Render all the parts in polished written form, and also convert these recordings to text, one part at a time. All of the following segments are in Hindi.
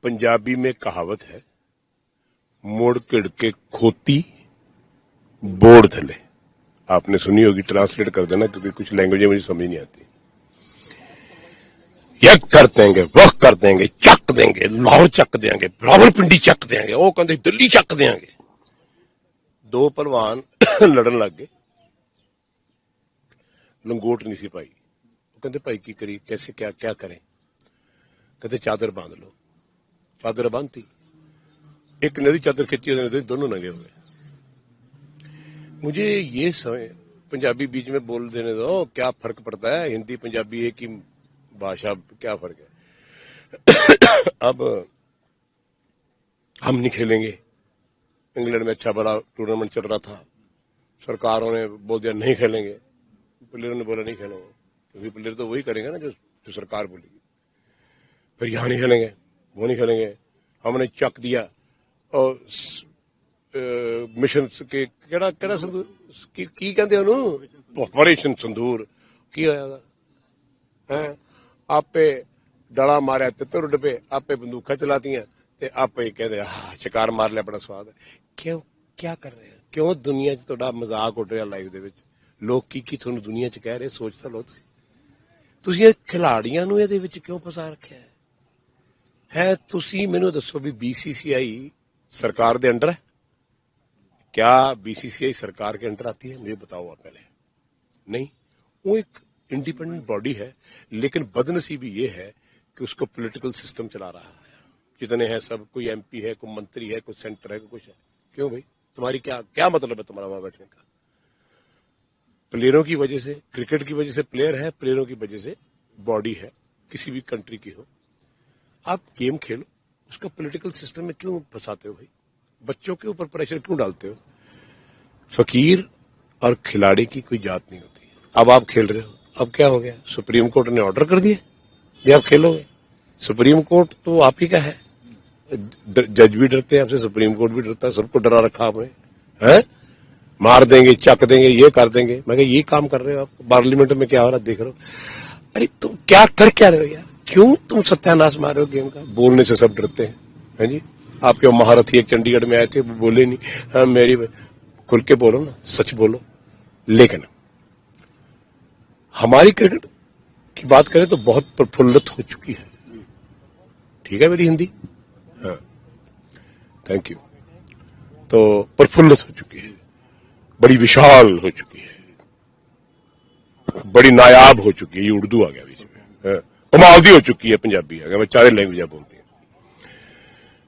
पंजाबी में कहावत है, मोड़ किड़ के खोती बोड़ थले। आपने सुनी होगी, ट्रांसलेट कर देना क्योंकि कुछ लैंग्वेज मुझे समझ नहीं आती। ये कर देंगे, वो कर देंगे, चक देंगे, लाहौर चक देंगे, रावलपिंडी चक देंगे, वो कहते दिल्ली चक देंगे। दो पहलवान लड़न लग गए, लंगोट नहीं सी पाई। वो कहते भाई की करी, कैसे क्या क्या करें? कहते चादर बांध लो। चादर बांधती, एक नदी चादर खींची, दोनों नंगे हो गए। मुझे ये समय पंजाबी बीच में बोल देने दो, क्या फर्क पड़ता है? हिंदी पंजाबी एक ही भाषा, क्या फर्क है? अब हम नहीं खेलेंगे। इंग्लैंड में अच्छा बड़ा टूर्नामेंट चल रहा था, सरकारों ने बोल दिया नहीं खेलेंगे, प्लेयरों ने बोला नहीं खेलेंगे, क्योंकि प्लेयर तो वही करेंगे ना जो सरकार बोलेगी। फिर यहाँ नहीं खेलेंगे, वो नहीं खेलेंगे। हमने चक दिया और मिशन के केड़ा केड़ा संदूर की कहते हैं, ऑपरेशन संदूर की होया है। आपे डड़ा मारा तितर उड पे, आपे बंदूका चलाती हैं, आपे कहते हाँ शिकार मार लिया, बड़ा स्वाद है। क्यों क्या कर रहे हैं? क्यों दुनिया च तुहाडा मजाक उड़ रहा लाइव दे विच? लोग की तुहानू दुनिया च कह रहे, सोच तो लो तुसीं खिलाड़ियां नूं इहदे विच क्यों फसा रखिया है? तुसीं मैनूं दसो भी बीसीसीआई सरकार दे अंडर है? क्या बीसीसीआई सरकार के अंडर आती है? मुझे बताओ आप पहले। नहीं, वो एक इंडिपेंडेंट बॉडी है, लेकिन बदनसीबी ये है कि उसको पॉलिटिकल सिस्टम चला रहा है। जितने हैं सब, कोई एमपी है, कोई मंत्री है, कोई सेंटर है, कोई कुछ है। क्यों भाई? तुम्हारी क्या मतलब है तुम्हारा वहां बैठने का? प्लेयरों की वजह से, क्रिकेट की वजह से प्लेयर है, प्लेयरों की वजह से बॉडी है, किसी भी कंट्री की हो। आप गेम खेलो, उसका पॉलिटिकल सिस्टम में क्यों फंसाते हो भाई? बच्चों के ऊपर प्रेशर क्यों डालते हो? फकीर और खिलाड़ी की कोई जात नहीं होती। अब आप खेल रहे हो, अब क्या हो गया? सुप्रीम कोर्ट ने ऑर्डर कर दिया ये आप खेलोगे। सुप्रीम कोर्ट तो आप ही का है, जज भी डरते हैं आपसे, सुप्रीम कोर्ट भी डरता है, सबको डरा रखा आपने है। मार देंगे, चक देंगे, ये कर देंगे। मैं ये काम कर रहे हो आप? पार्लियामेंट में क्या हो रहा है देख रहे हो? अरे तुम क्या कर क्या रहे हो यार? क्यों तुम सत्यानाश मार रहे हो गेम का? बोलने से सब डरते हैं, है जी। आपके महारथी एक चंडीगढ़ में आए थे, वो बोले नहीं। हाँ, मेरी खुल के बोलो ना, सच बोलो। लेकिन हमारी क्रिकेट की बात करें तो बहुत प्रफुल्लित हो चुकी है। ठीक है मेरी हिंदी? हाँ, थैंक यू। तो प्रफुल्लित हो चुकी है, बड़ी विशाल हो चुकी है, बड़ी नायाब हो चुकी है। ये उर्दू आ गया बीच में, कमालदी हो चुकी है पंजाबी आ गया। मैं 4 लैंग्वेज बोलती हूँ।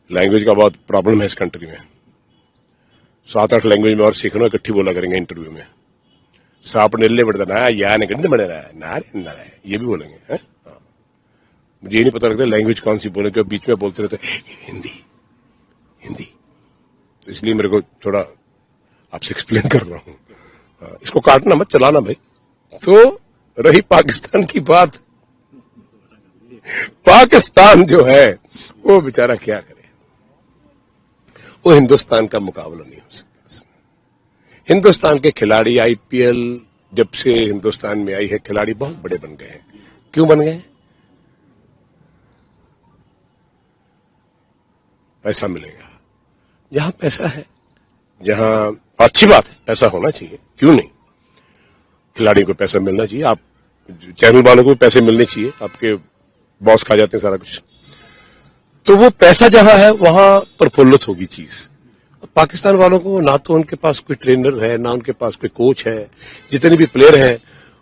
लैंग्वेज का बहुत प्रॉब्लम है इस कंट्री में। 7-8 लैंग्वेज में और सीखना, इकट्ठी बोला करेंगे इंटरव्यू में। साप नेल्ले बढ़ता ना, या निकलते बड़े ना, ये भी बोलेंगे। हाँ? मुझे ये नहीं पता लगता लैंग्वेज कौन सी बोले, क्योंकि बीच में बोलते रहते हिंदी हिंदी। तो इसलिए मेरे को थोड़ा आपसे एक्सप्लेन कर रहा हूं। इसको काटना मत, चलाना भाई। तो रही पाकिस्तान की बात, पाकिस्तान जो है वो बेचारा क्या करे? वो हिंदुस्तान का मुकाबला नहीं हो सकता। हिंदुस्तान के खिलाड़ी, आईपीएल जब से हिंदुस्तान में आई है, खिलाड़ी बहुत बड़े बन गए हैं। क्यों बन गए? पैसा मिलेगा। जहां पैसा है, जहां अच्छी बात है, पैसा होना चाहिए, क्यों नहीं? खिलाड़ी को पैसा मिलना चाहिए, आप चैनल वालों को भी पैसे मिलने चाहिए, आपके बॉस खा जाते हैं सारा कुछ। तो वो पैसा जहां है वहां प्रफुल्लित होगी चीज। पाकिस्तान वालों को ना तो उनके पास कोई ट्रेनर है, ना उनके पास कोई कोच है। जितने भी प्लेयर हैं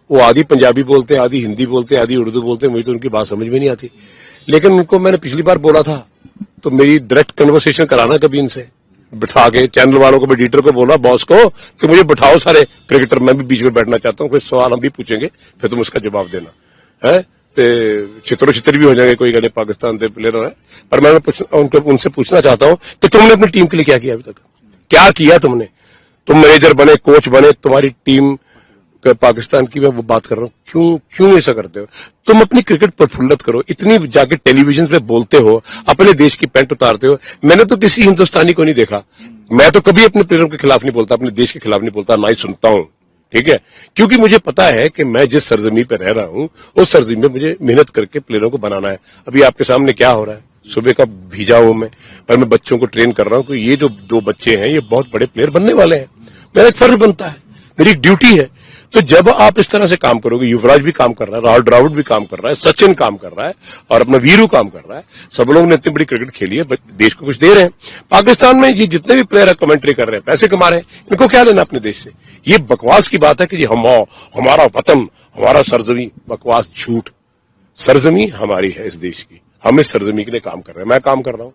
वो आधी पंजाबी बोलते हैं, आधी हिंदी बोलते हैं, आधी उर्दू बोलते हैं। मुझे तो उनकी बात समझ में नहीं आती। लेकिन उनको मैंने पिछली बार बोला था, तो मेरी डायरेक्ट कन्वर्सेशन कराना कभी इनसे बिठा के। चैनल वालों को भी, एडिटर को बोला, बॉस को, कि मुझे बिठाओ सारे क्रिकेटर, मैं भी बीच में बैठना चाहता हूँ। कोई सवाल हम भी पूछेंगे, फिर तुम उसका जवाब देना है। चित्रो चित्र भी हो जाएंगे, कोई गले पाकिस्तान के प्लेयर है। पर मैं उनसे पूछना चाहता हूं कि तुमने अपनी टीम के लिए क्या किया अभी तक? क्या किया तुमने? तुम मैनेजर बने, कोच बने, तुम्हारी टीम पाकिस्तान की मैं वो बात कर रहा हूं। क्यों ऐसा करते हो? तुम अपनी क्रिकेट प्रफुल्लित करो। इतनी जाके टेलीविजन पे बोलते हो, अपने देश की पैंट उतारते हो। मैंने तो किसी हिंदुस्तानी को नहीं देखा। मैं तो कभी अपने प्लेयरों के खिलाफ नहीं बोलता, अपने देश के खिलाफ नहीं बोलता, ना ही सुनता हूं। ठीक है, क्योंकि मुझे पता है कि मैं जिस सरजमी पे रह रहा हूं, उस सरजमी में मुझे मेहनत करके प्लेयरों को बनाना है। अभी आपके सामने क्या हो रहा है? सुबह का भीजा हूं मैं, पर मैं बच्चों को ट्रेन कर रहा हूं कि ये जो 2 बच्चे हैं ये बहुत बड़े प्लेयर बनने वाले हैं। मेरा एक फर्ज बनता है, मेरी एक ड्यूटी है। तो जब आप इस तरह से काम करोगे, युवराज भी काम कर रहा है, राहुल द्रविड़ भी काम कर रहा है, सचिन काम कर रहा है और अपना वीरू काम कर रहा है, सब लोगों ने इतनी बड़ी क्रिकेट खेली है, देश को कुछ दे रहे हैं। पाकिस्तान में ये जितने भी प्लेयर कमेंट्री कर रहे हैं, पैसे कमा रहे हैं, इनको क्या लेना अपने देश से? ये बकवास की बात है कि जी हमारा वतन, हमारा सरजमी, बकवास, झूठ। सरजमी हमारी है इस देश की, हम इस सरजमी के लिए काम कर रहे हैं। मैं काम कर रहा हूं,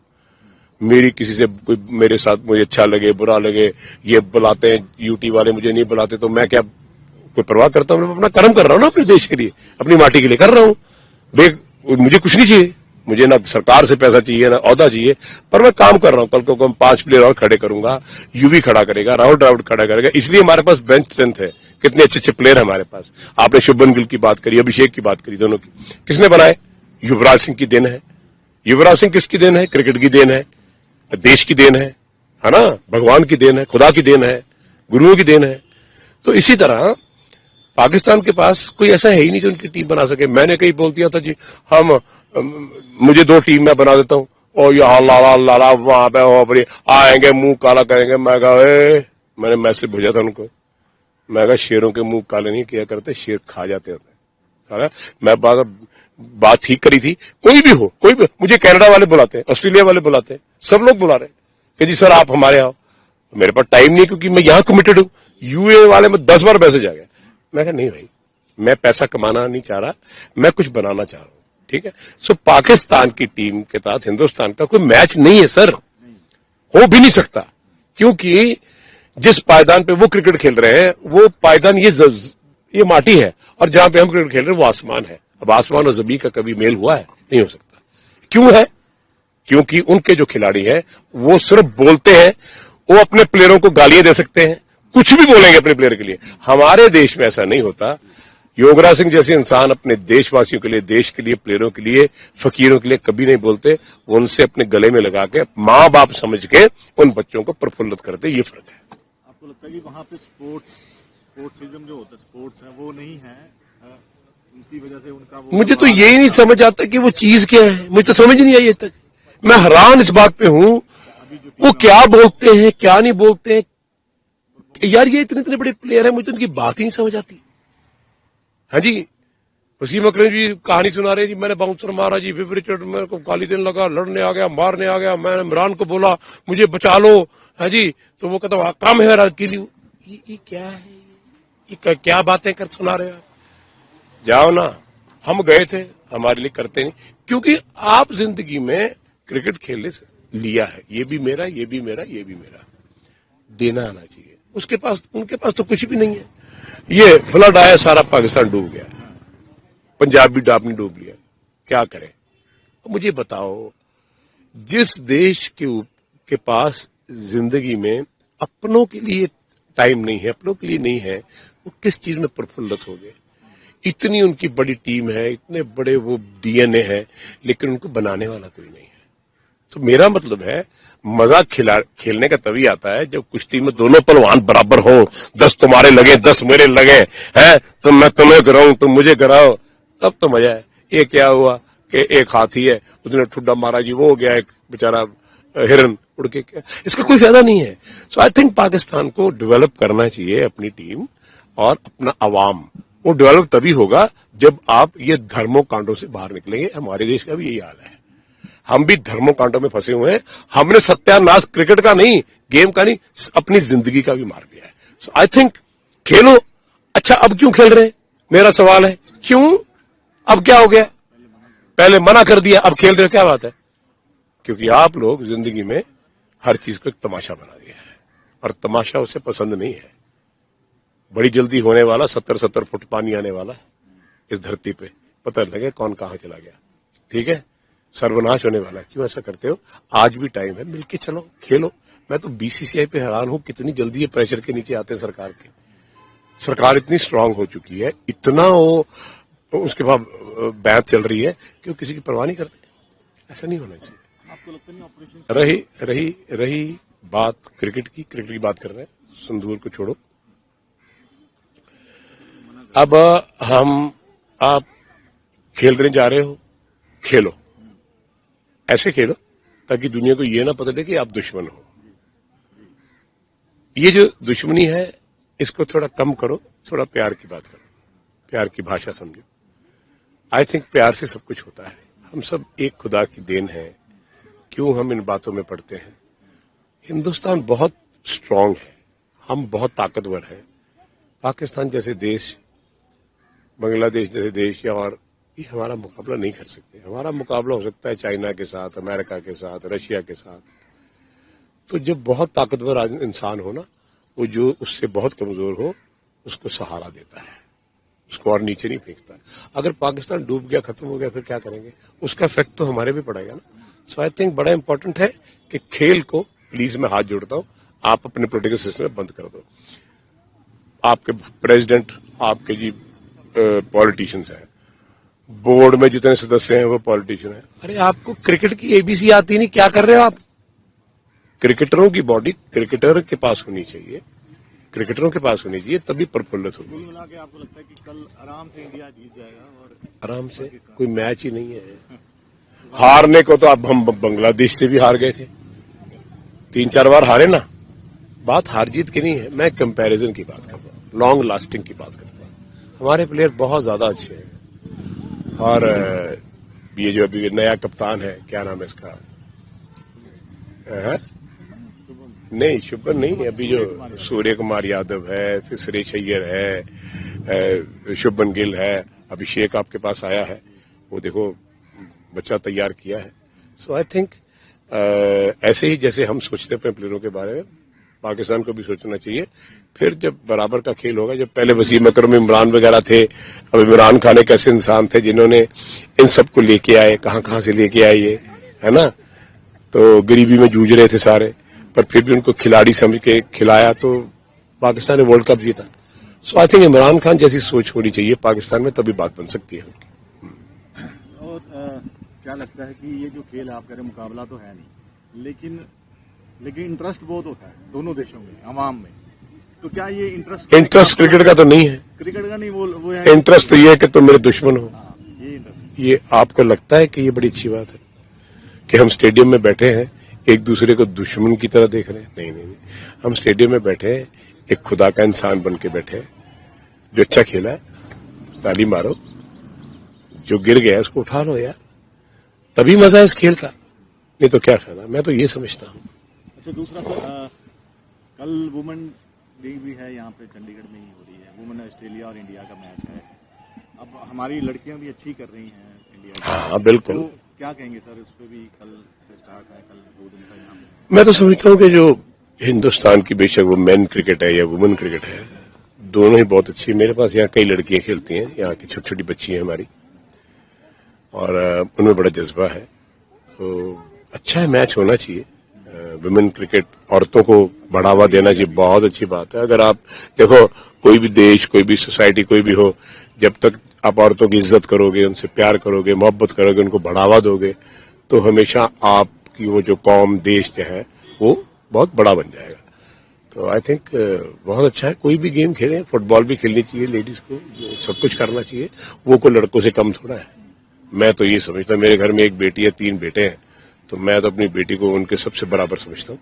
मेरी किसी से कोई मेरे साथ मुझे अच्छा लगे बुरा लगे, ये बुलाते हैं यूटी वाले, मुझे नहीं बुलाते, तो मैं क्या कोई परवाह करता हूं? मैं अपना कर्म कर रहा हूं ना, अपने देश के लिए, अपनी माटी के लिए कर रहा हूं। मुझे कुछ नहीं चाहिए, मुझे ना सरकार से पैसा चाहिए ना औहदा चाहिए, पर मैं काम कर रहा हूं। कल को हम 5 प्लेयर और खड़े करूंगा, यूवी खड़ा करेगा, राहुल द्रविड़ खड़ा करेगा, इसलिए हमारे पास बेंच स्ट्रेंथ है। कितने अच्छे अच्छे प्लेयर है हमारे पास। आपने शुभमन गिल की बात करी, अभिषेक की बात करी, दोनों की किसने बनाए? युवराज सिंह की देन है। युवराज सिंह किसकी देन है? क्रिकेट की देन है, देश की देन है ना, भगवान की देन है, खुदा की देन है, गुरुओं की देन है। तो इसी तरह पाकिस्तान के पास कोई ऐसा है ही नहीं जो उनकी टीम बना सके। मैंने कहीं बोल दिया था जी मुझे 2 टीम में बना देता हूं, और यहाँ लाला लाला वहां पे आएंगे मुंह काला करेंगे। मैं कहा मैंने मैसेज भेजा था उनको, मैं कहा शेरों के मुंह काले नहीं किया करते, शेर खा जाते होते। सारा मैं बात ठीक करी थी। कोई भी हो, मुझे कनाडा वाले बुलाते हैं, ऑस्ट्रेलिया वाले बुलाते हैं, सब लोग बुला रहे हैं कि जी सर आप हमारे आओ। मेरे पास टाइम नहीं, क्योंकि मैं यहां कमिटेड हूं। यूए वाले में 10 बार मैसेज आ गया। मैं कहा नहीं भाई, मैं पैसा कमाना नहीं चाह रहा, मैं कुछ बनाना चाह रहा हूं। ठीक है, सो पाकिस्तान की टीम के साथ हिंदुस्तान का कोई मैच नहीं है सर, हो भी नहीं सकता, क्योंकि जिस पायदान पे वो क्रिकेट खेल रहे हैं वो पायदान ये माटी है, और जहां पे हम क्रिकेट खेल रहे हैं वो आसमान है। अब आसमान और जमीन का कभी मेल हुआ है? नहीं हो सकता। क्यों है? क्योंकि उनके जो खिलाड़ी हैं वो सिर्फ बोलते हैं, वो अपने प्लेयरों को गालियां दे सकते हैं, कुछ भी बोलेंगे अपने प्लेयर के लिए। हमारे देश में ऐसा नहीं होता। योगराज सिंह जैसे इंसान अपने देशवासियों के लिए, देश के लिए, प्लेयरों के लिए, फकीरों के लिए कभी नहीं बोलते। वो उनसे अपने गले में लगा के माँ बाप समझ के उन बच्चों को प्रफुल्लित करते। ये फर्क है। आपको लगता है कि वहां पे स्पोर्ट्सिज्म जो होता है, स्पोर्ट्स है, वो नहीं है, उनकी वजह से उनका मुझे तो यही नहीं समझ आता कि वो चीज क्या है। मुझे तो समझ नहीं आई अभी तक। मैं हैरान इस बात पे हूं, वो क्या बोलते हैं क्या नहीं बोलते हैं। यार ये इतने बड़े प्लेयर है, मुझे तो उनकी बात ही नहीं समझ आती। हाँ जी, वसीम अकरम जी कहानी सुना रहे जी, मैंने बाउंसर मारा जी, फिर रिचर्ड मेरे को गाली देने लगा, लड़ने आ गया, मारने आ गया, मैंने इमरान को बोला मुझे बचा लो। हाँ जी, तो वो कहता काम है के लिए। ये क्या है? ये क्या बातें कर सुना रहे हो आप? जाओ ना, हम गए थे, हमारे लिए करते नहीं, क्योंकि आप जिंदगी में क्रिकेट खेलने से लिया है, ये भी मेरा, ये भी मेरा, ये भी मेरा, देना आना चाहिए। उनके पास तो कुछ भी नहीं है। ये फ्लड आया, सारा पाकिस्तान डूब गया, पंजाब भी आपने डूब लिया, क्या करें? मुझे बताओ, जिस देश के पास जिंदगी में अपनों के लिए टाइम नहीं है, अपनों के लिए नहीं है, वो किस चीज में प्रफुल्लित हो गए? इतनी उनकी बड़ी टीम है, इतने बड़े वो डीएनए है, लेकिन उनको बनाने वाला कोई नहीं है। तो मेरा मतलब है, मजा खेलने का तभी आता है जब कुश्ती में दोनों पहलवान बराबर हो, 10 तुम्हारे लगे 10 मेरे लगे हैं, तो मैं तुम्हें गिराऊं तुम मुझे गिराओ, तब तो मजा है। ये क्या हुआ कि एक हाथी है, उसने ठुड्डा मारा जी, वो हो गया एक बेचारा हिरन उड़ के, इसका कोई फायदा नहीं है। सो आई थिंक पाकिस्तान को डेवलप करना चाहिए अपनी टीम और अपना अवाम। वो डेवलप तभी होगा जब आप ये धर्मों कांडों से बाहर निकलेंगे। हमारे देश का भी यही हाल है, हम भी धर्मों कांडों में फंसे हुए हैं। हमने सत्यानाश क्रिकेट का नहीं, गेम का नहीं, अपनी जिंदगी का भी मार दिया है। सो आई थिंक खेलो। अच्छा, अब क्यों खेल रहे हैं? मेरा सवाल है, क्यों? अब क्या हो गया? पहले मना कर दिया, अब खेल रहे हो, क्या बात है? क्योंकि आप लोग जिंदगी में हर चीज को एक तमाशा बना दिया है, और तमाशा उसे पसंद नहीं है। बड़ी जल्दी होने वाला 70-70 फुट पानी आने वाला है इस धरती पे, पता लगे कौन कहां चला गया। ठीक है, सर्वनाश होने वाला है। क्यों ऐसा करते हो? आज भी टाइम है, मिलके चलो, खेलो। मैं तो बीसीसीआई पे हैरान हूं, कितनी जल्दी ये प्रेशर के नीचे आते हैं सरकार के। सरकार इतनी स्ट्रांग हो चुकी है, इतना वो उसके बाद बैत चल रही है कि वो किसी की परवाह नहीं करते। ऐसा नहीं होना चाहिए। आपको लगता नहीं ऑपरेशन रही बात क्रिकेट की बात कर रहे हैं, संदूर को छोड़ो। अब आप खेलने जा रहे हो, खेलो, ऐसे खेलो ताकि दुनिया को ये ना पता चले कि आप दुश्मन हो। ये जो दुश्मनी है इसको थोड़ा कम करो, थोड़ा प्यार की बात करो, प्यार की भाषा समझो। आई थिंक प्यार से सब कुछ होता है। हम सब एक खुदा की देन है, क्यों हम इन बातों में पड़ते हैं। हिंदुस्तान बहुत स्ट्रांग है, हम बहुत ताकतवर है। पाकिस्तान जैसे देश, बांग्लादेश जैसे देश या और ये हमारा मुकाबला नहीं कर सकते। हमारा मुकाबला हो सकता है चाइना के साथ, अमेरिका के साथ, रशिया के साथ। तो जब बहुत ताकतवर इंसान हो ना, वो जो उससे बहुत कमजोर हो उसको सहारा देता है, उसको और नीचे नहीं फेंकता। अगर पाकिस्तान डूब गया, खत्म हो गया, फिर क्या करेंगे? उसका इफेक्ट तो हमारे भी पड़ेगा ना। सो आई थिंक बड़ा इंपॉर्टेंट है कि खेल को, प्लीज मैं हाथ जोड़ता हूं, आप अपने पॉलिटिकल सिस्टम में बंद कर दो। आपके प्रेसिडेंट, आपके जी पॉलिटिशियंस हैं, बोर्ड में जितने सदस्य हैं वो पॉलिटिशियन हैं। अरे आपको क्रिकेट की एबीसी आती नहीं, क्या कर रहे हो आप? क्रिकेटरों की बॉडी क्रिकेटर के पास होनी चाहिए, क्रिकेटरों के पास होनी चाहिए, तभी प्रफुल्लित होगी। कुल मिला के आपको लगता है कि कल आराम से इंडिया जीत जाएगा? और आराम से, कोई मैच ही नहीं है। हारने को तो अब हम बांग्लादेश से भी हार गए थे, 3-4 बार हारे ना। बात हार जीत की नहीं है, मैं कंपैरिजन की बात कर रहा हूँ, लॉन्ग लास्टिंग की बात करता हूँ। हमारे प्लेयर बहुत ज्यादा अच्छे हैं। और ये जो अभी नया कप्तान है, क्या नाम है इसका? नहीं, शुभन नहीं, अभी जो सूर्य कुमार यादव है, फिर सुरेश अय्यर है, शुभन गिल है, अभिषेक आपके पास आया है, वो देखो बच्चा तैयार किया है। सो आई थिंक ऐसे ही जैसे हम सोचते हैं अपने प्लेयरों के बारे में, पाकिस्तान को भी सोचना चाहिए। फिर जब बराबर का खेल होगा, जब पहले वसीम अकरम, इमरान वगैरह थे, अब इमरान खान एक ऐसे इंसान थे जिन्होंने इन सबको लेके आए, कहां से लेके आए ये, है ना। तो गरीबी में जूझ रहे थे सारे, पर फिर भी उनको खिलाड़ी समझ के खिलाया तो पाकिस्तान ने वर्ल्ड कप जीता। सो आई थिंक इमरान खान जैसी सोच होनी चाहिए पाकिस्तान में, तभी बात बन सकती है। और क्या लगता है कि ये जो खेल आप कह रहे, मुकाबला तो है नहीं, लेकिन इंटरेस्ट बहुत होता है दोनों देशों में, अवाम में। तो क्या ये इंटरेस्ट क्रिकेट का तो नहीं है, क्रिकेट का नहीं, वो है इंटरेस्ट तो ये है कि तुम मेरे दुश्मन हो। ये इंटरेस्ट, ये आपको लगता है कि ये बड़ी अच्छी बात है कि हम स्टेडियम में बैठे हैं, एक दूसरे को दुश्मन की तरह देख रहे हैं? नहीं, हम स्टेडियम में बैठे हैं, एक खुदा का इंसान बन के बैठे हैं। जो अच्छा खेला है ताली मारो, जो गिर गया उसको उठा लो यार, तभी मजा है इस खेल का, नहीं तो क्या फायदा। मैं तो ये समझता हूँ। अच्छा, दूसरा सर, कल वुमेन लीग भी है यहाँ पे, चंडीगढ़ में ही हो रही है। वुमेन ऑस्ट्रेलिया और इंडिया का मैच है। अब हमारी लड़कियां भी अच्छी कर रही हैं इंडिया की। हाँ बिल्कुल। तो क्या कहेंगे सर, इस पे भी कल से स्टार्ट है, कल 2 दिन का यहाँ पे। मैं तो समझता हूँ कि जो हिंदुस्तान की, बेशक वो मेन क्रिकेट है या वुमेन क्रिकेट है, दोनों ही बहुत अच्छी है। मेरे पास यहाँ कई लड़कियां खेलती हैं, यहाँ की छोटी छोटी बच्ची हैं हमारी, और उनमें बड़ा जज्बा है। तो अच्छा है, मैच होना चाहिए। वुमेन क्रिकेट, औरतों को बढ़ावा देना चाहिए, बहुत अच्छी बात है। अगर आप देखो, कोई भी देश, कोई भी सोसाइटी, कोई भी हो, जब तक आप औरतों की इज्जत करोगे, उनसे प्यार करोगे, मोहब्बत करोगे, उनको बढ़ावा दोगे, तो हमेशा आपकी वो जो कौम, देश जो है, वो बहुत बड़ा बन जाएगा। तो आई थिंक बहुत अच्छा है। कोई भी गेम खेलें, फुटबॉल भी खेलनी चाहिए लेडीज को, सब कुछ करना चाहिए। वो कोई लड़कों से कम थोड़ा है। मैं तो ये समझता हूँ, मेरे घर में एक बेटी है, 3 बेटे हैं, तो मैं तो अपनी बेटी को उनके सबसे बराबर समझता हूँ।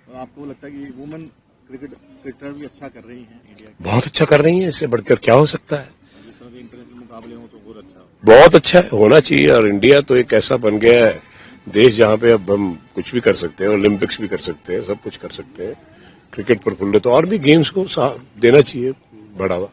तो आपको लगता है कि वुमेन क्रिकेटर भी अच्छा कर रही हैं इंडिया की? बहुत अच्छा कर रही है, इससे बढ़कर क्या हो सकता है। जिस तरह के इंटरनेशनल मुकाबले हो तो बहुत अच्छा बहुत अच्छा है, होना चाहिए। और इंडिया तो एक ऐसा बन गया है देश जहां पे अब हम कुछ भी कर सकते हैं, ओलंपिक्स भी कर सकते हैं, सब कुछ कर सकते हैं। क्रिकेट प्रफुल्लित, तो और भी गेम्स को देना चाहिए बढ़ावा।